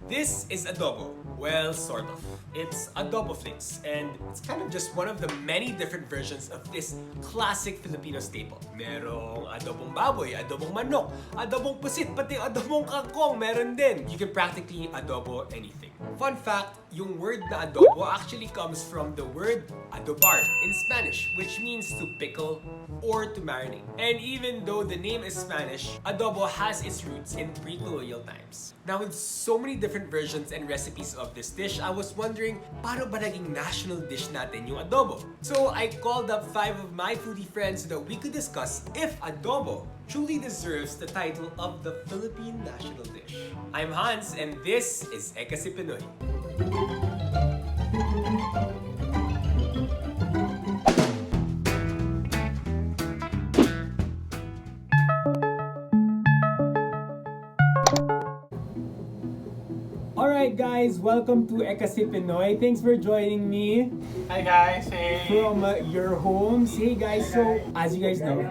This is adobo. Well, sort of. It's adobo flakes, and it's kind of just one of the many different versions of this classic Filipino staple. Merong adobong baboy, adobong manok, adobong pusit, pati adobong kangkong meron din. You can practically adobo anything. Fun fact, yung word na adobo actually comes from the word adobar in Spanish, which means to pickle or to marinate. And even though the name is Spanish, adobo has its roots in pre-colonial times. Now, with so many different versions and recipes of this dish, I was wondering, paano ba naging national dish natin yung adobo? So I called up 5 of my foodie friends so that we could discuss if adobo truly deserves the title of the Philippine national dish. I'm Hans, and this is Ekasi Pinoy. Alright guys, welcome to Ekasi Pinoy. Thanks for joining me. Hi guys, hey. From your homes. Hey guys, so as you guys know,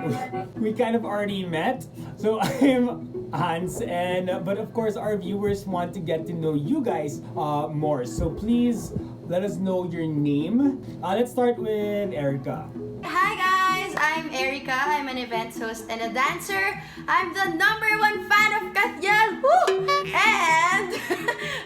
we kind of already met. So I'm Hans, but of course our viewers want to get to know you guys more. So please let us know your name. Let's start with Erica. Hi guys, I'm Erica. I'm an events host and a dancer. I'm the #1 fan of Kathyel. Woo! And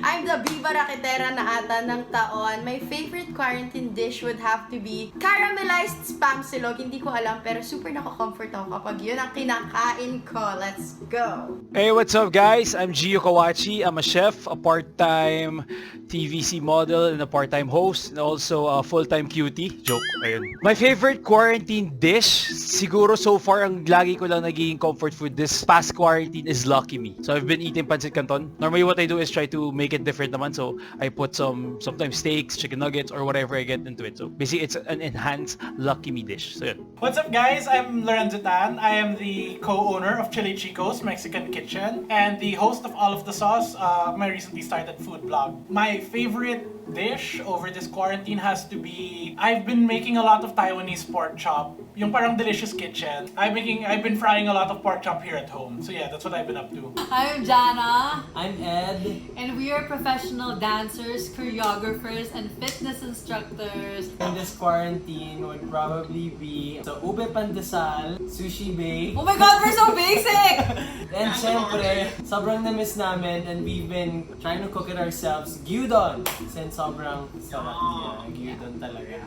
I'm the Viva Raketera na ata ng taon. My favorite quarantine dish would have to be caramelized spam silog. Hindi ko alam pero super nako-comfort ako kapag yun ang kinakain ko. Let's go! Hey, what's up guys? I'm Gio Kawachi. I'm a chef, a part-time TVC model, and a part-time host, and also a full-time cutie. Joke, ayun. My favorite quarantine dish, siguro so far, ang lagi ko lang naging comfort food this past quarantine is Lucky Me. So I've been eating pancit canton. Normally what I do is try to make it different naman. So I put sometimes steaks, chicken nuggets, or whatever I get into it. So basically it's an enhanced Lucky Me dish. So yun. What's up guys, I'm Lorenzo Tan. I am the co-owner of Chili Chico's Mexican Kitchen and the host of All of the Sauce, my recently started food blog. My favorite dish over this quarantine has to be, I've been making a lot of Taiwanese pork chop. Yung parang delicious kitchen. I've been frying a lot of pork chop here at home. So yeah, that's what I've been up to. I'm Jana. I'm Ed. And we are professional dancers, choreographers, and fitness instructors. In this quarantine would probably be so ube pandesal, sushi bake, Oh my god, we're so basic! and syempre, sobrang na-miss namin and we've been trying to cook it ourselves, gyudon. Since sobrang sarap niya, gyudon talaga.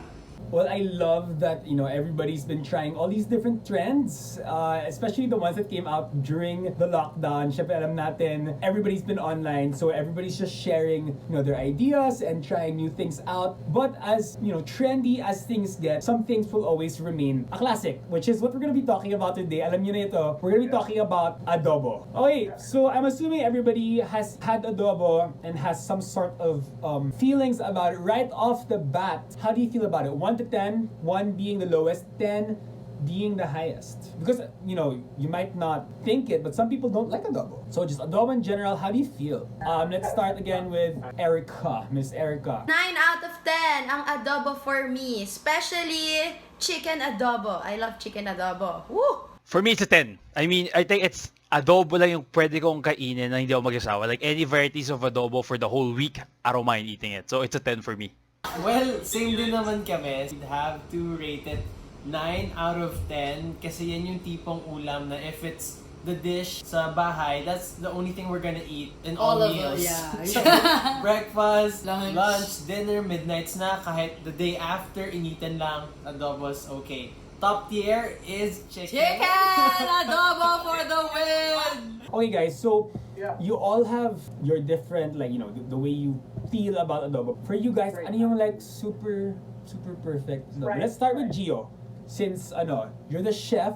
Well, I love that, everybody's been trying all these different trends, especially the ones that came out during the lockdown. Syempre, alam natin, everybody's been online, so everybody's just sharing, their ideas and trying new things out. But as, trendy as things get, some things will always remain a classic, which is what we're gonna be talking about today. Alam niyo na ito, we're gonna be talking about adobo. Okay, so I'm assuming everybody has had adobo and has some sort of feelings about it right off the bat. How do you feel about it? 1 to 10, 1 being the lowest, 10 being the highest. Because, you might not think it, but some people don't like adobo. So just adobo in general, how do you feel? Let's start again with Erica, Miss Erica. 9 out of 10 ang adobo for me. Especially chicken adobo. I love chicken adobo. Woo! For me, it's a 10. I mean, I think it's adobo lang yung pwede kong kainin na hindi ako mag-asawa. Like any varieties of adobo for the whole week, I don't mind eating it. So it's a 10 for me. Well, same din naman kami. We'd have to rate it 9 out of 10 kasi yan yung tipong ulam na if it's the dish sa bahay, that's the only thing we're gonna eat in all All of meals. it, yeah. So, breakfast, Lunch. lunch, dinner, midnight snack, kahit the day after, initan lang, adobo's okay. Top tier is chicken. Chicken adobo for the win! Okay guys, so you all have your different, the way you feel about adobo. For you guys, ano yung super perfect adobo? Let's start with Gio. Since, you're the chef,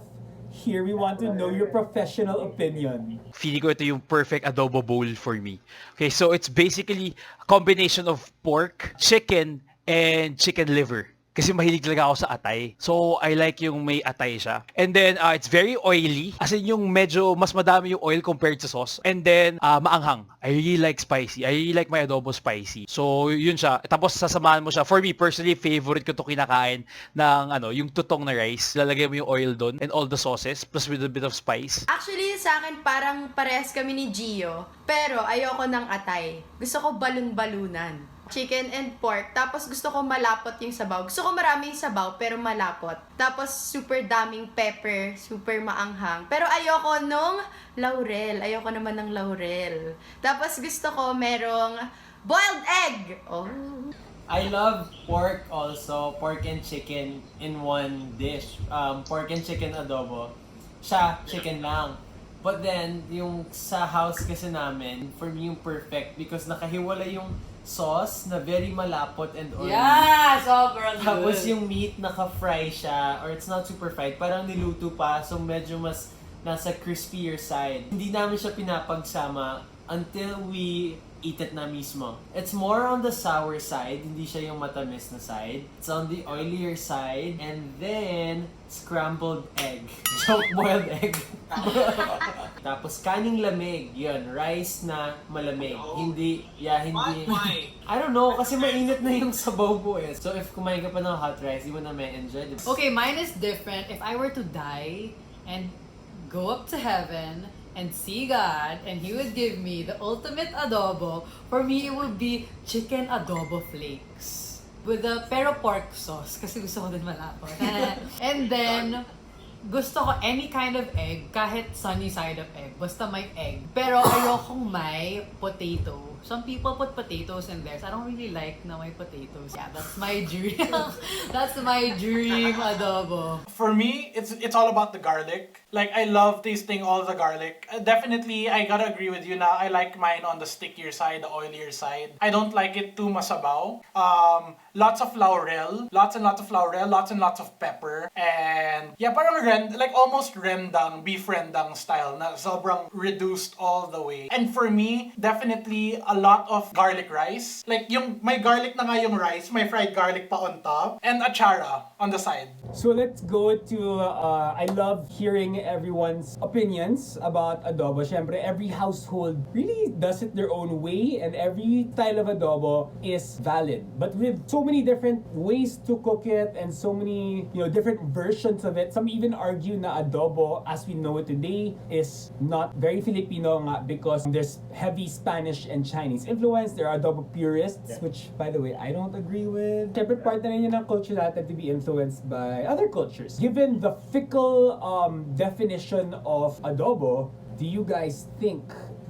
here we want to know your professional opinion. Feeling ko ito yung perfect adobo bowl for me. Okay, so it's basically a combination of pork, chicken, and chicken liver. Kasi mahilig talaga ako sa atay. So, I like yung may atay siya. And then, it's very oily. As in, yung medyo mas madami yung oil compared sa sauce. And then, maanghang. I really like spicy. I really like my adobo spicy. So, yun siya. Tapos, sasamahan mo siya. For me, personally, favorite ko to kinakain ng, yung tutong na rice. Lalagay mo yung oil doon and all the sauces plus with a bit of spice. Actually, sa akin, parang parehas kami ni Gio. Pero, ayoko ng atay. Gusto ko balon-balunan. Chicken and pork. Tapos gusto ko malapot yung sabaw. Gusto ko maraming sabaw pero malapot. Tapos super daming pepper, super maanghang. Pero ayoko nung laurel. Ayoko naman ng laurel. Tapos gusto ko merong boiled egg. Oh. I love pork also, pork and chicken in one dish. Pork and chicken adobo. Siya, chicken lang. But then, yung sa house kasi namin, for me yung perfect because nakahiwala yung sauce na very malapot and oily. Yeah, sobrang good. Tapos yung meat naka-fry siya or it's not super fried, parang niluto pa so medyo mas nasa crispier side. Hindi namin siya pinapagsama until we eat it na mismo. It's more on the sour side, hindi siya yung matamis na side. It's on the oilier side and then scrambled egg. Joke, boiled egg. Tapos kaning lamig, yun, rice na malamig. Hindi. Why? I don't know, kasi mainit na yung sabaw ko eh. So if kumain ka pa ng hot rice, di mo na may enjoy. Okay, mine is different. If I were to die and go up to heaven and see God and He would give me the ultimate adobo, for me it would be chicken adobo flakes with a pero pork sauce kasi gusto ko din malapot. And then gusto ko any kind of egg, kahit sunny side of egg, basta may egg. Pero ayokong may potato. Some people put potatoes in theirs. I don't really like na may potatoes. Yeah, that's my dream. That's my dream adobo. For me, it's all about the garlic. Like, I love tasting all the garlic. Definitely, I gotta agree with you na I like mine on the stickier side, the oilier side. I don't like it too masabaw. Lots of laurel. Lots and lots of laurel. Lots and lots of pepper. And, yeah, parang like almost rendang, beef rendang style na sobrang reduced all the way. And for me, definitely a lot of garlic rice. Like, yung may garlic na nga yung rice, may fried garlic pa on top, and achara on the side. So let's go to, I love hearing everyone's opinions about adobo. Syempre, every household really does it their own way and every style of adobo is valid. But with so many different ways to cook it and so many, different versions of it, some even argue na adobo, as we know it today, is not very Filipino nga because there's heavy Spanish and Chinese influence. There are adobo purists, which, by the way, I don't agree with. Syempre, part na rin yun ng culture natin to be influenced by other cultures. Given the fickle definition of adobo, do you guys think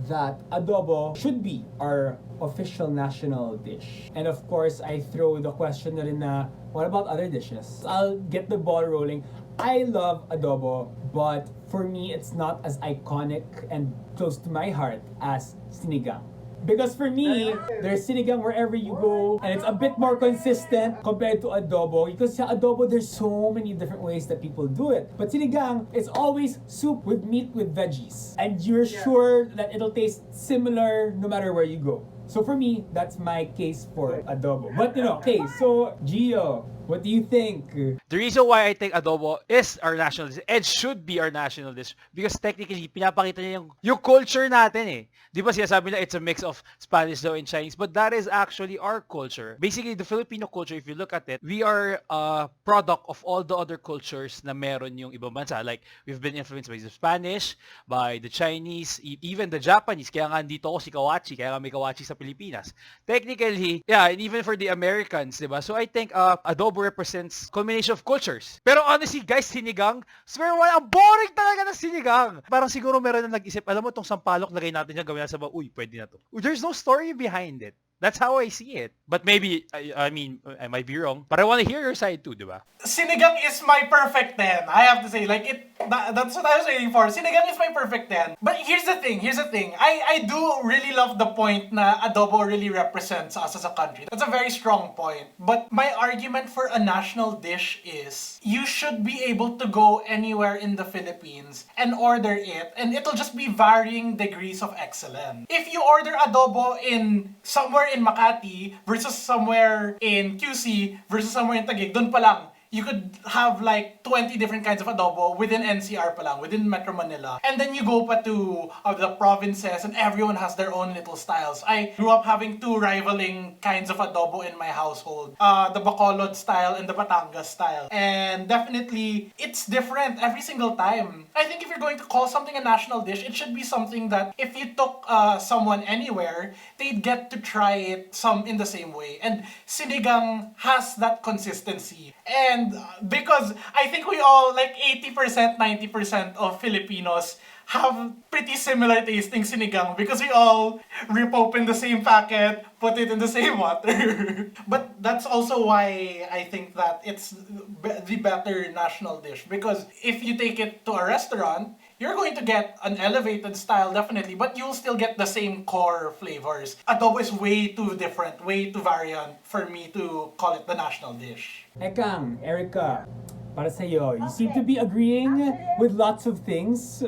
that adobo should be our official national dish? And of course, I throw the question na rin na, what about other dishes? I'll get the ball rolling. I love adobo, but for me, it's not as iconic and close to my heart as sinigang. Because for me, there's sinigang wherever you go, and it's a bit more consistent compared to adobo. Because sa adobo, there's so many different ways that people do it. But sinigang is always soup with meat with veggies. And you're sure that it'll taste similar no matter where you go. So for me, that's my case for adobo. But okay, so Gio, what do you think? The reason why I think adobo is our national dish and should be our national dish because technically, pinapakita niya yung culture natin eh. Di ba sinasabi na it's a mix of Spanish daw and Chinese, but that is actually our culture. Basically, the Filipino culture, if you look at it, we are a product of all the other cultures na meron yung ibang bansa. Like, we've been influenced by the Spanish, by the Chinese, even the Japanese. Kaya nga dito ako si Kawachi, kaya nga may Kawachi sa Pilipinas. Technically, yeah, and even for the Americans, di ba? So I think adobo represents combination of cultures. Pero honestly, guys, sinigang, swear wala, ang boring talaga ng sinigang. Parang siguro meron na nag-isip, alam mo, itong sampalok, lagay natin yung gawin na sa uy, pwede na to. There's no story behind it. That's how I see it. But maybe, I mean, I might be wrong. But I want to hear your side too, di ba? Sinigang is my perfect 10. I have to say, like, that's what I was waiting for. Sinigang is my perfect 10. But here's the thing. I do really love the point na adobo really represents us as a country. That's a very strong point. But my argument for a national dish is, you should be able to go anywhere in the Philippines and order it, and it'll just be varying degrees of excellence. If you order adobo in somewhere in Makati versus somewhere in QC versus somewhere in Taguig, dun pa lang, you could have like 20 different kinds of adobo within NCR pa lang, within Metro Manila. And then you go pa to the provinces and everyone has their own little styles. I grew up having two rivaling kinds of adobo in my household. The Bacolod style and the Batangas style. And definitely, it's different every single time. I think if you're going to call something a national dish, it should be something that if you took someone anywhere, they'd get to try it in the same way. And sinigang has that consistency. And because I think we all, like 80%, 90% of Filipinos have pretty similar tasting sinigang because we all rip open the same packet, put it in the same water. But that's also why I think that it's the better national dish. Because if you take it to a restaurant, you're going to get an elevated style, definitely, but you'll still get the same core flavors. Adobo is way too different, way too variant for me to call it the national dish. Ekang, Erica, para sa'yo, you seem to be agreeing with lots of things.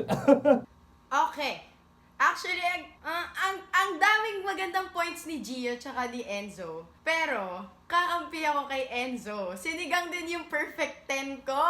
Okay. Actually, ang daming magandang points ni Gio tsaka ni Enzo. Pero, kakampi ako kay Enzo. Sinigang din yung perfect 10 ko.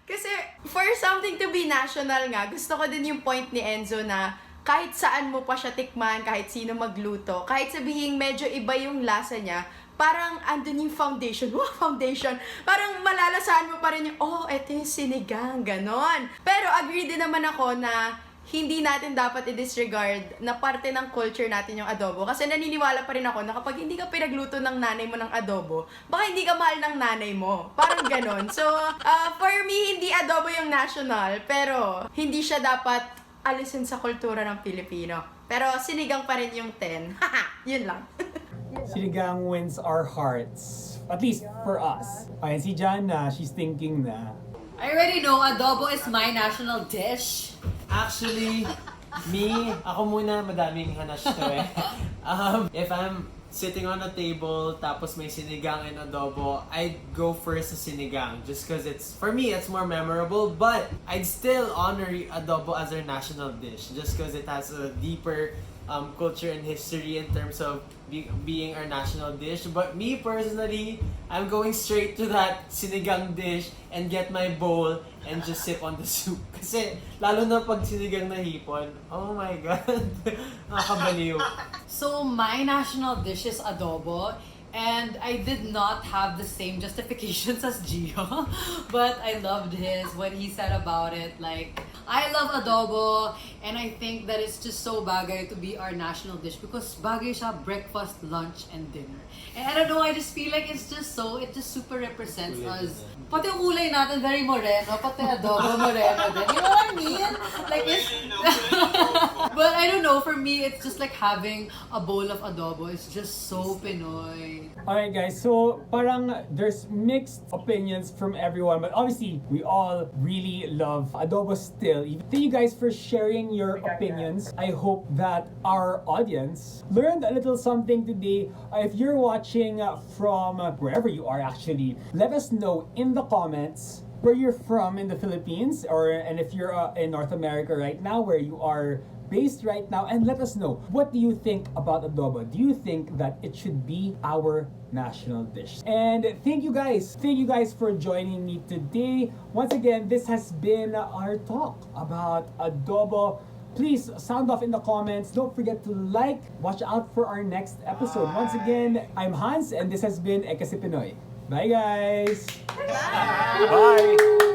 Kasi, for something to be national nga, gusto ko din yung point ni Enzo na kahit saan mo pa siya tikman, kahit sino magluto, kahit sabihin medyo iba yung lasa niya, parang andun yung foundation. Wow, foundation! Parang malalasahan mo pa rin yung, oh, eto yung sinigang, ganon. Pero agree din naman ako na hindi natin dapat i-disregard na parte ng culture natin yung adobo. Kasi naniniwala pa rin ako na kapag hindi ka pinagluto ng nanay mo ng adobo, baka hindi ka mahal ng nanay mo. Parang ganon. So, for me, hindi adobo yung national, pero hindi siya dapat alisin sa kultura ng Pilipino. Pero sinigang pa rin yung 10. Haha, yun lang. Sinigang wins our hearts. At least for us. Ayan, si Jana, she's thinking na. I already know adobo is my national dish. Actually, ako muna, madaming hanash to eh. If I'm sitting on a table, tapos may sinigang and adobo, I'd go first sa sinigang. Just cause for me, it's more memorable. But I'd still honor adobo as our national dish. Just cause it has a deeper culture and history in terms of being our national dish. But me personally, I'm going straight to that sinigang dish and get my bowl and just sip on the soup. Kasi lalo na pag sinigang na hipon, oh my God, nakakabaliw. So my national dish is adobo. And I did not have the same justifications as Gio, but I loved what he said about it. Like, I love adobo, and I think that it's just so bagay to be our national dish because bagay siya breakfast, lunch, and dinner. And I don't know, I just feel like it just super represents us. Pati yung kulay natin, very moreno, pati adobo moreno din. You know what I mean? Like, but I don't know, for me, it's just like having a bowl of adobo. It's just so Pinoy. Alright guys, so parang there's mixed opinions from everyone, but obviously we all really love adobo still. Thank you guys for sharing your opinions. I hope that our audience learned a little something today. If you're watching from wherever you are actually, let us know in the comments where you're from in the Philippines, and if you're in North America right now, where you are based right now, and let us know, what do you think about adobo? Do you think that it should be our national dish? And thank you guys for joining me today. Once again, this has been our talk about adobo. Please sound off in the comments. Don't forget to like. Watch out for our next episode. Once again, I'm Hans, and this has been Eka si Pinoy. Bye guys! Bye!